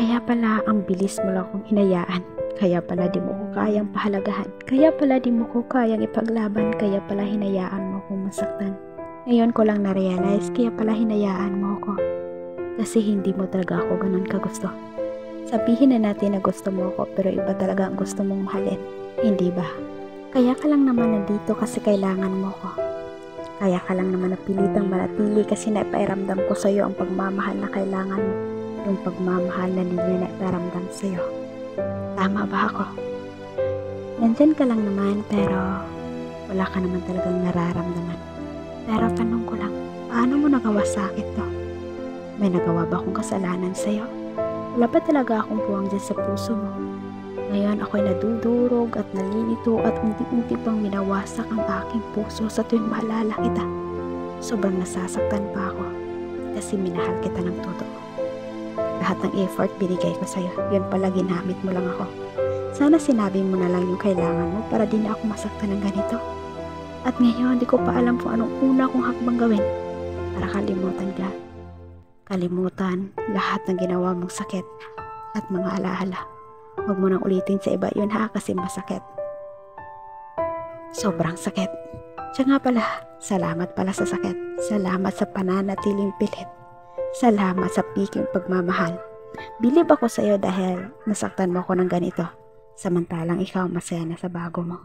Kaya pala ang bilis mo lang kong hinayaan. Kaya pala di mo ko kayang pahalagahan. Kaya pala di mo ko kayang ipaglaban. Kaya pala hinayaan mo akong masaktan. Ngayon ko lang na-realize, kaya pala hinayaan mo ako. Kasi hindi mo talaga ako ganun kagusto. Sabihin na natin na gusto mo ako, pero iba talaga ang gusto mong mahalin. Hindi ba? Kaya ka lang naman nandito kasi kailangan mo ko. Kaya ka lang naman napilitang manatili kasi naipairamdam ko sa'yo ang pagmamahal na kailangan mo. Yung pagmamahal na hindi niya naiparamdam sa'yo. Tama ba ako? Nandyan ka lang naman pero wala ka naman talagang nararamdaman. Pero tanong ko lang, paano mo nagawa sa akin to? May nagawa ba akong kasalanan sa'yo? Wala ba talaga akong puwang dyan sa puso mo? Ngayon ako'y nadudurog at nalilito at unti-unti pang minawasak ang aking puso sa tuwing maalala kita. Sobrang nasasaktan pa ako kasi minahal kita ng totoo. Lahat ng effort binigay ko sa'yo, yun pala ginamit mo lang ako. Sana sinabi mo na lang yung kailangan mo para di na ako masaktan ng ganito. At ngayon di ko pa alam kung anong una kong hakbang gawin para kalimutan ka. Kalimutan lahat ng ginawa mong sakit at mga alaala. Huwag mo nang ulitin sa iba yun ha kasi masakit. Sobrang sakit. Siya nga pala, salamat pala sa sakit. Salamat sa pananatiling pilit. Salamat sa piking pagmamahal. Bilib ako sa iyo dahil nasaktan mo ako ng ganito. Samantalang ikaw masaya na sa bago mo.